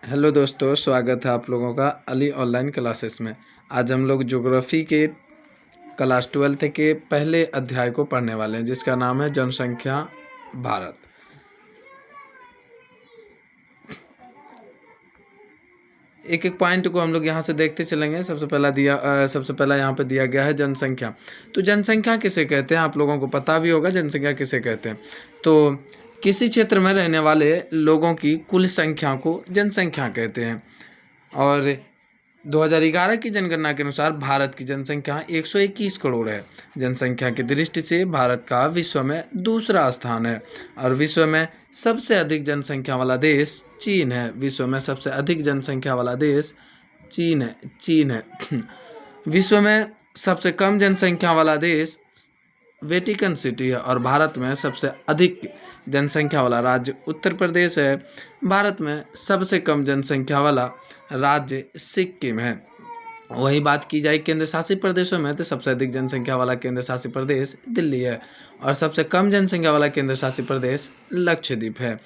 Hello दोस्तों, स्वागत है आप लोगों का अली ऑनलाइन क्लासेस में। आज हम लोग ज्योग्राफी के क्लास 12 के पहले अध्याय को पढ़ने वाले हैं, जिसका नाम है जनसंख्या भारत। एक एक पॉइंट को हम लोग यहाँ से देखते चलेंगे। सबसे पहला यहाँ पे दिया गया है जनसंख्या। तो जनसंख्या किसे कहते हैं, आप लोगों को पता भी होगा जनसंख्या किसे कहते हैं। तो किसी क्षेत्र में रहने वाले लोगों की कुल संख्या को जनसंख्या कहते हैं। और 2011 की जनगणना के अनुसार भारत की जनसंख्या 121 करोड़ है। जनसंख्या की दृष्टि से भारत का विश्व में दूसरा स्थान है और विश्व में सबसे अधिक जनसंख्या वाला देश चीन है। विश्व में सबसे अधिक जनसंख्या वाला देश चीन है। विश्व में सबसे कम जनसंख्या वाला देश वेटिकन सिटी है और भारत में सबसे अधिक जनसंख्या वाला राज्य उत्तर प्रदेश है। भारत में सबसे कम जनसंख्या वाला राज्य सिक्किम है। वही बात की जाए केंद्र शासित प्रदेशों में, तो सबसे अधिक जनसंख्या वाला केंद्र शासित प्रदेश दिल्ली है और सबसे कम जनसंख्या वाला केंद्र शासित प्रदेश लक्षद्वीप है।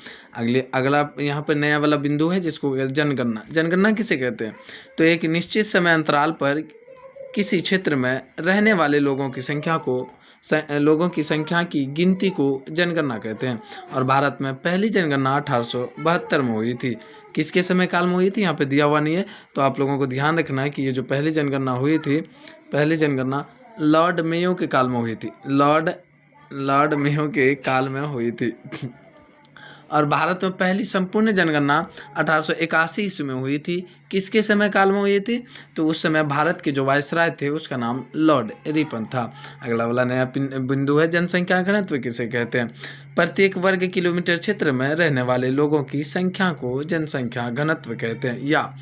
अगला यहाँ पर नया वाला बिंदु है, जिसको जनगणना किसे कहते हैं। तो एक निश्चित समय अंतराल पर किसी क्षेत्र में रहने वाले लोगों की संख्या की गिनती को जनगणना कहते हैं। और भारत में पहली जनगणना 1872 में हुई थी। किसके समय काल में हुई थी, यहाँ पे दिया हुआ नहीं है, तो आप लोगों को ध्यान रखना है कि ये जो पहली जनगणना हुई थी, पहली जनगणना लॉर्ड मेयो के काल में हुई थी। लॉर्ड मेयो के काल में हुई थी। और भारत में पहली संपूर्ण जनगणना 1881 ईस्वी में हुई थी। किसके समय काल में हुई थी, तो उस समय भारत के जो वायसराय थे उसका नाम लॉर्ड रिपन था। अगला वाला नया बिंदु है जनसंख्या घनत्व किसे कहते हैं। प्रत्येक वर्ग किलोमीटर क्षेत्र में रहने वाले लोगों की संख्या को जनसंख्या घनत्व कहते हैं, या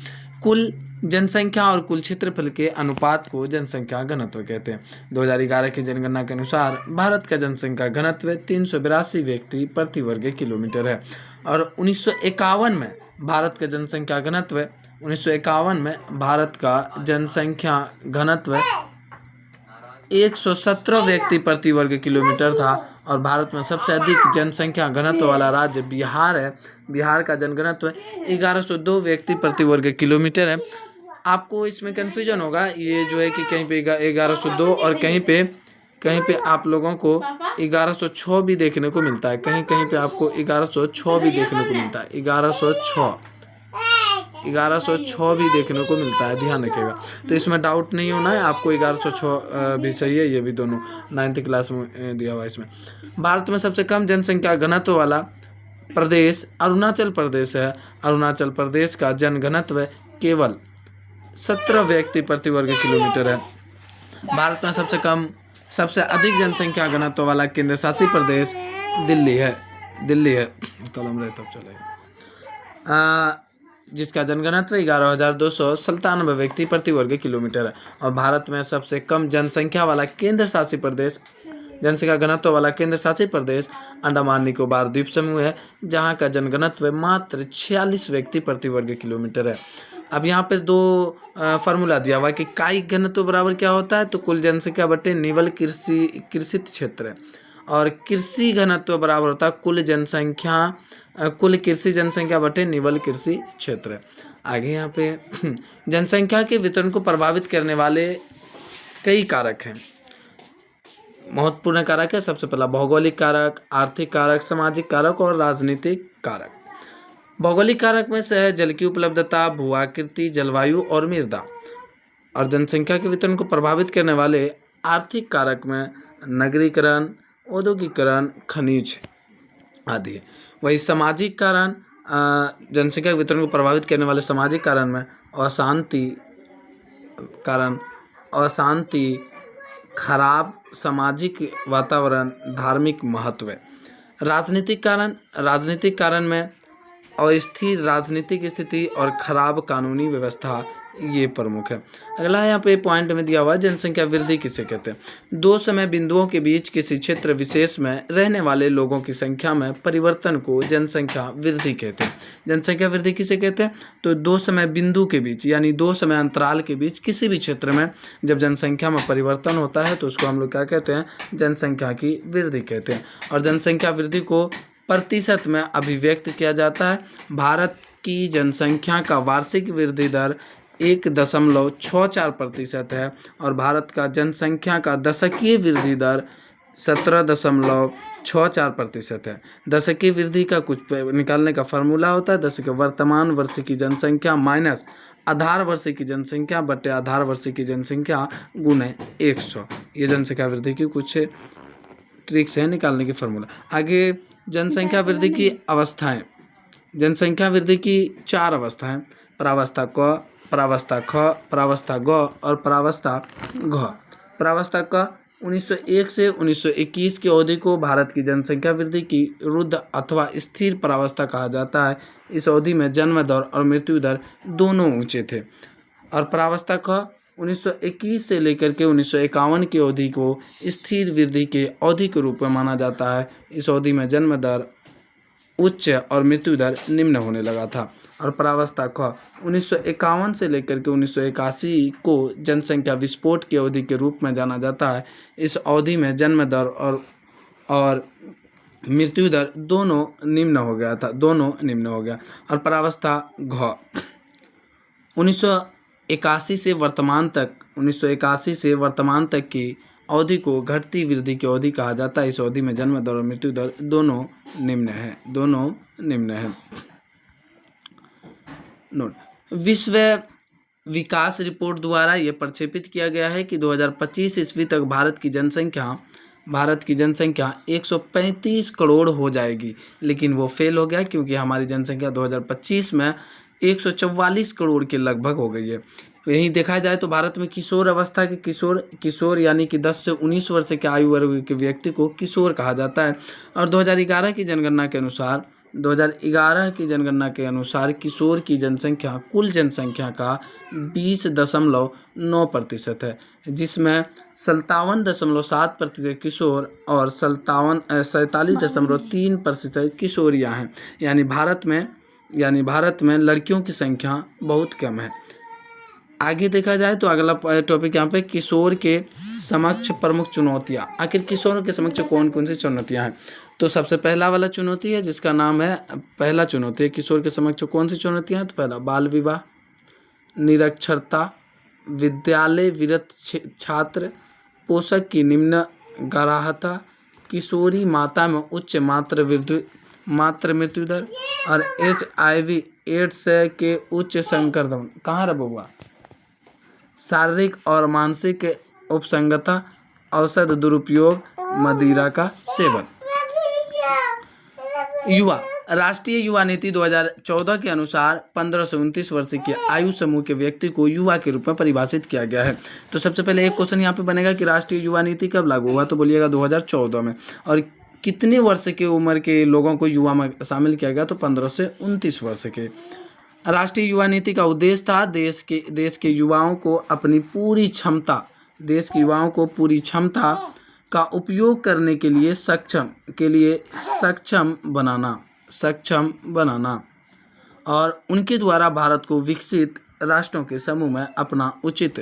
कुल जनसंख्या और कुल क्षेत्रफल के अनुपात को जनसंख्या घनत्व कहते हैं। 2011 की जनगणना के अनुसार भारत का जनसंख्या घनत्व 382 व्यक्ति प्रति वर्ग किलोमीटर है और 1951 में भारत का जनसंख्या घनत्व 117 व्यक्ति प्रति वर्ग किलोमीटर था। और भारत में सबसे अधिक जनसंख्या घनत्व वाला राज्य बिहार है। बिहार का जनघनत्व 1102 व्यक्ति प्रति वर्ग किलोमीटर है। आपको इसमें कन्फ्यूजन होगा, ये जो है कि कहीं पे 1102 और कहीं पे आप लोगों को 1106 भी देखने को मिलता है। कहीं पे आपको 1106 भी देखने को मिलता है। 1106 भी देखने को मिलता है, ध्यान रखिएगा। तो इसमें डाउट नहीं होना है, आपको 1106 भी सही है, ये भी दोनों 9th क्लास में दिया हुआ है। इसमें भारत में सबसे कम जनसंख्या घनत्व वाला प्रदेश अरुणाचल प्रदेश है। अरुणाचल प्रदेश का जनघनत्व केवल 17 व्यक्ति प्रति वर्ग किलोमीटर है। भारत में सबसे अधिक जनसंख्या घनत्व वाला केंद्र शासित प्रदेश दिल्ली है। कलम रहे तब चलेगा। जिसका जनघनत्व 11,297 व्यक्ति प्रति वर्ग किलोमीटर है। और भारत में सबसे कम जनसंख्या वाला केंद्र शासित प्रदेश जनसंख्या घनत्व वाला केंद्र शासित प्रदेश अंडमान निकोबार द्वीप समूह है, जहां का जनघनत्व मात्र 46 व्यक्ति प्रति वर्ग किलोमीटर है। अब यहाँ पे दो फार्मूला दिया हुआ है कि कायिक घनत्व बराबर क्या होता है, तो कुल जनसंख्या बटे निवल कृषित क्षेत्र, और कृषि घनत्व बराबर होता है कुल कृषि जनसंख्या बटे निवल कृषि क्षेत्र। आगे यहाँ पे जनसंख्या के वितरण को प्रभावित करने वाले कई कारक हैं, महत्वपूर्ण कारक है। सबसे पहला भौगोलिक कारक, आर्थिक कारक, सामाजिक कारक और राजनीतिक कारक। भौगोलिक कारक में से है जल की उपलब्धता, भू आकृति, जलवायु और मृदा। और जनसंख्या के वितरण को प्रभावित करने वाले आर्थिक कारक में नगरीकरण, औद्योगिकरण, खनिज आदि है। वही सामाजिक कारण, जनसंख्या के वितरण को प्रभावित करने वाले सामाजिक कारण में अशांति, खराब सामाजिक वातावरण, धार्मिक महत्व। राजनीतिक कारण में अस्थिर राजनीतिक स्थिति और खराब कानूनी व्यवस्था, ये प्रमुख है। अगला यहाँ पे पॉइंट में दिया हुआ है जनसंख्या वृद्धि किसे कहते हैं। दो समय बिंदुओं के बीच किसी क्षेत्र विशेष में रहने वाले लोगों की संख्या में परिवर्तन को जनसंख्या वृद्धि कहते हैं। जनसंख्या वृद्धि किसे कहते हैं, तो दो समय बिंदु के बीच यानी दो समय अंतराल के बीच किसी भी क्षेत्र में जब जनसंख्या में परिवर्तन होता है तो उसको हम लोग क्या कहते हैं, जनसंख्या की वृद्धि कहते हैं। और जनसंख्या वृद्धि को प्रतिशत में अभिव्यक्त किया जाता है। भारत की जनसंख्या का वार्षिक वृद्धि दर 1.64% है और भारत का जनसंख्या का दशकीय वृद्धि दर 17.64% है। दशकीय वृद्धि का कुछ निकालने का फार्मूला होता है, दशक वर्तमान वर्ष की जनसंख्या माइनस आधार वर्ष की जनसंख्या बटे आधार वर्ष की जनसंख्या गुणे 100। ये जनसंख्या वृद्धि की कुछ ट्रिक्स है निकालने की फार्मूला। आगे जनसंख्या वृद्धि की अवस्थाएं। जनसंख्या वृद्धि की 4 अवस्थाएं, प्रावस्था क, प्रावस्था ख, प्रावस्था ग और प्रावस्था घ। प्रावस्था क 1901 से 1921 की अवधि को भारत की जनसंख्या वृद्धि की रुद्ध अथवा स्थिर प्रावस्था कहा जाता है। इस अवधि में जन्म दर और मृत्यु दर दोनों ऊंचे थे। और प्रावस्था ख 1921 से लेकर के 1951 की अवधि को स्थिर वृद्धि के अवधि के रूप में माना जाता है। इस अवधि में जन्म दर उच्च और मृत्यु दर निम्न होने लगा था। और प्रावस्था ख 1951 से लेकर के 1981 को जनसंख्या विस्फोट की अवधि के रूप में जाना जाता है। इस अवधि में जन्म दर और मृत्यु दर दोनों निम्न हो गया। और प्रावस्था घ 1981 से वर्तमान तक की अवधि को घटती वृद्धि की अवधि कहा जाता है। इस अवधि में जन्म दर और मृत्यु दर दोनों निम्न है। नोट, विश्व विकास रिपोर्ट द्वारा यह प्रक्षेपित किया गया है कि 2025 ईस्वी तक भारत की जनसंख्या 135 करोड़ हो जाएगी, लेकिन वो फेल हो गया क्योंकि हमारी जनसंख्या 2025 में 144 करोड़ के लगभग हो गई है। यहीं देखा जाए तो भारत में किशोर अवस्था के किशोर यानी कि 10 से 19 वर्ष के आयु वर्ग के व्यक्ति को किशोर कहा जाता है। और 2011 की जनगणना के अनुसार किशोर की जनसंख्या कुल जनसंख्या का 20.9% है, जिसमें 57.7% किशोर और 47.3% किशोरियाँ हैं। यानी भारत में लड़कियों की संख्या बहुत कम है। आगे देखा जाए तो अगला टॉपिक यहाँ पे किशोर के समक्ष प्रमुख चुनौतियाँ। आखिर किशोर के समक्ष कौन कौन सी चुनौतियाँ हैं? तो सबसे पहला वाला चुनौती है जिसका नाम है पहला चुनौती है किशोर के समक्ष कौन सी चुनौतियाँ हैं? तो पहला बाल विवाह, निरक्षरता, विद्यालय विरत छात्र, पोषक की निम्न ग्राह्यता, किशोरी माता में उच्च मातृ मृत्यु दर और HIV एड्स के उच्च संक्रमण। कहाँ रहा बउआ? शारीरिक और मानसिक उपसंगता, औषध दुरुपयोग, मदिरा का सेवन। युवा राष्ट्रीय युवा नीति 2014 के अनुसार 15 से 29 वर्ष के आयु समूह के व्यक्ति को युवा के रूप में परिभाषित किया गया है। तो सबसे पहले एक क्वेश्चन यहाँ पे बनेगा कि राष्ट्रीय युवा नीति कब लागू हुआ? तो बोलिएगा 2014 में। और कितने वर्ष के उम्र के लोगों को युवा में शामिल किया गया? तो 15 से 29 वर्ष के। राष्ट्रीय युवा नीति का उद्देश्य था देश के युवाओं को अपनी पूरी क्षमता का उपयोग करने के लिए सक्षम बनाना और उनके द्वारा भारत को विकसित राष्ट्रों के समूह में अपना उचित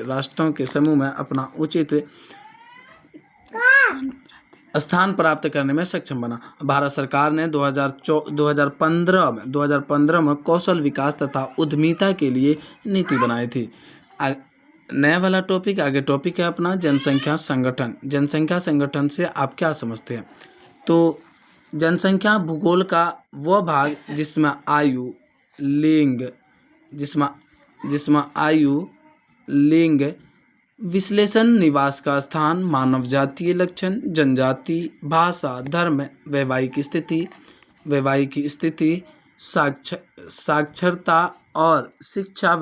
स्थान प्राप्त करने में सक्षम बना। भारत सरकार ने 2015 में कौशल विकास तथा उद्यमिता के लिए नीति बनाई थी। नया वाला टॉपिक आगे टॉपिक है अपना जनसंख्या संगठन। जनसंख्या संगठन से आप क्या समझते हैं? तो जनसंख्या भूगोल का वह भाग जिसमें आयु, लिंग, विश्लेषण, निवास का स्थान, मानव जातीय लक्षण, जनजाति, भाषा, धर्म, वैवाहिक स्थिति, साक्षरता और शिक्षा,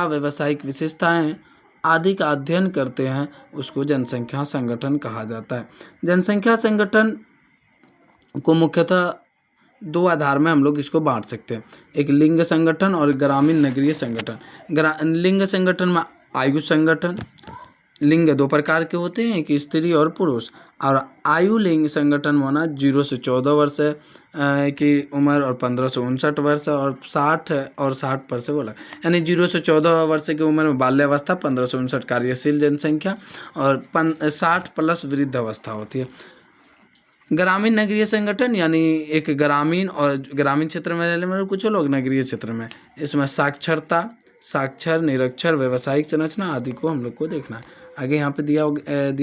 व्यावसायिक विशेषताएं आदि का अध्ययन करते हैं, उसको जनसंख्या संगठन कहा जाता है। जनसंख्या संगठन को मुख्यतः 2 आधार में हम लोग इसको बांट सकते हैं, एक लिंग संगठन और ग्रामीण नगरीय संगठन। लिंग संगठन में आयु संगठन, लिंग 2 प्रकार के होते हैं, एक स्त्री और पुरुष। और आयु लिंग संगठन में होना 0 से 14 वर्ष की उम्र और 15 से 59 वर्ष और 60 वर्ष से बोला, यानी 0 से 14 वर्ष की उम्र में बाल्यावस्था, 15 से 59 कार्यशील जनसंख्या और 60 प्लस वृद्ध अवस्था होती है। ग्रामीण नगरीय संगठन यानी एक ग्रामीण और ग्रामीण क्षेत्र में रहने वाले कुछ लोग नगरीय क्षेत्र में, इसमें साक्षरता, साक्षर, निरक्षर, व्यावसायिक संरचना आदि को हम लोग को देखना है। आगे यहाँ पे दिया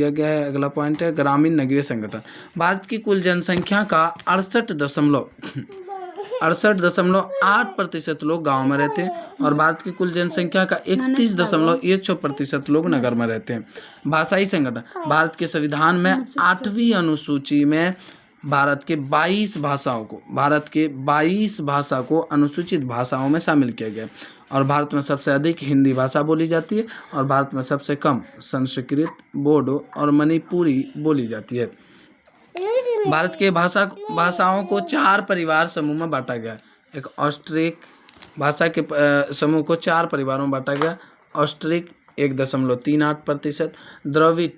गया है, अगला पॉइंट है ग्रामीण नगरीय संगठन। भारत की कुल जनसंख्या का 68.8% लोग गांव में रहते हैं और भारत की कुल जनसंख्या का 31.1% लोग नगर में रहते हैं। भाषाई संगठन, भारत के संविधान में 8वीं अनुसूची में भारत के 22 भाषा को अनुसूचित भाषाओं में शामिल किया गया और भारत में सबसे अधिक हिंदी भाषा बोली जाती है और भारत में सबसे कम संस्कृत, बोडो और मणिपुरी बोली जाती है। भारत के भाषाओं को 4 परिवार समूह में बांटा गया। एक ऑस्ट्रिक भाषा के समूह को 4 परिवारों में बांटा गया। ऑस्ट्रिक 1.38%, द्रविड़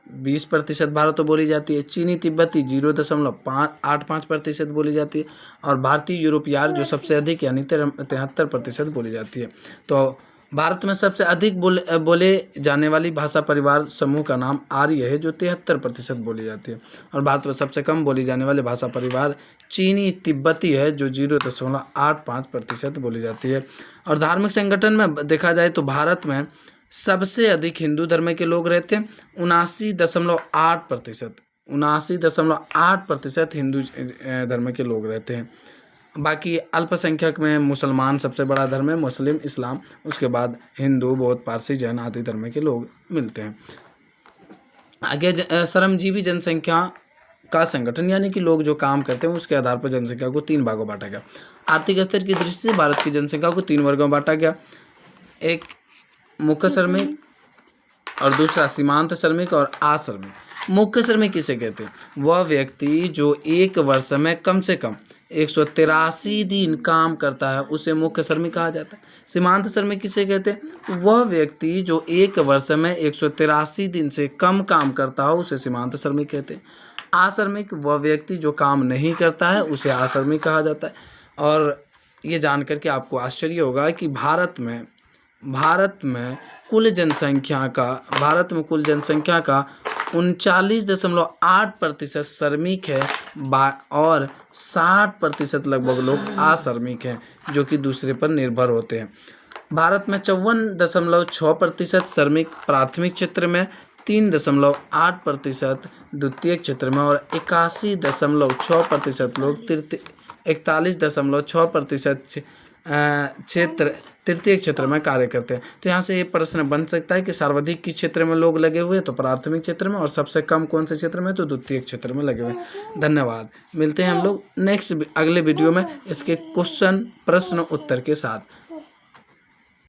20% भारत में बोली जाती है, चीनी तिब्बती 0.85% बोली जाती है और भारतीय यूरोपियार जो सबसे अधिक यानी 73% बोली जाती है। तो भारत में सबसे अधिक बोले जाने वाली भाषा परिवार समूह का नाम आर्य है जो 73% बोली जाती है और भारत में सबसे कम बोली जाने वाली भाषा परिवार चीनी तिब्बती है जो 0.85% बोली जाती है। और धार्मिक संगठन में देखा जाए तो भारत में सबसे अधिक हिंदू धर्म के लोग रहते हैं, 79.8% हिंदू धर्म के लोग रहते हैं। बाकी अल्पसंख्यक में मुसलमान सबसे बड़ा धर्म है, मुस्लिम, इस्लाम, उसके बाद हिंदू, बौद्ध, पारसी, जैन आदि धर्म के लोग मिलते हैं। आगे श्रमजीवी जनसंख्या का संगठन यानी कि लोग जो काम करते हैं उसके आधार पर जनसंख्या को 3 भागों में बांटा गया। आर्थिक स्तर की दृष्टि से भारत की जनसंख्या को 3 वर्गों में बांटा गया। एक मुख्य श्रमिक और दूसरा सीमांत श्रमिक और अश्रमिक। मुख्य श्रमिक किसे कहते हैं? वह व्यक्ति जो एक वर्ष में कम से कम 183 दिन काम करता है उसे मुख्य श्रमिक कहा जाता है। सीमांत श्रमिक किसे कहते हैं? वह व्यक्ति जो एक वर्ष में 183 दिन से कम काम करता हो उसे सीमांत श्रमिक कहते हैं। अश्रमिक वह व्यक्ति जो काम नहीं करता है उसे अश्रमिक कहा जाता है। और ये जानकर के आपको आश्चर्य होगा कि भारत में कुल जनसंख्या का 39.8% श्रमिक है और 60% लगभग लोग अश्रमिक हैं जो कि दूसरे पर निर्भर होते हैं। भारत में 54.6% श्रमिक प्राथमिक क्षेत्र में, 3.8% द्वितीयक क्षेत्र में और 81.6% लोग 41.6% तृतीय क्षेत्र में कार्य करते हैं। तो यहाँ से ये प्रश्न बन सकता है कि सर्वाधिक किस क्षेत्र में लोग लगे हुए हैं, तो प्राथमिक क्षेत्र में, और सबसे कम कौन से क्षेत्र में, तो द्वितीय क्षेत्र में लगे हुए हैं। धन्यवाद। मिलते हैं हम लोग नेक्स्ट अगले वीडियो में इसके क्वेश्चन प्रश्न उत्तर के साथ।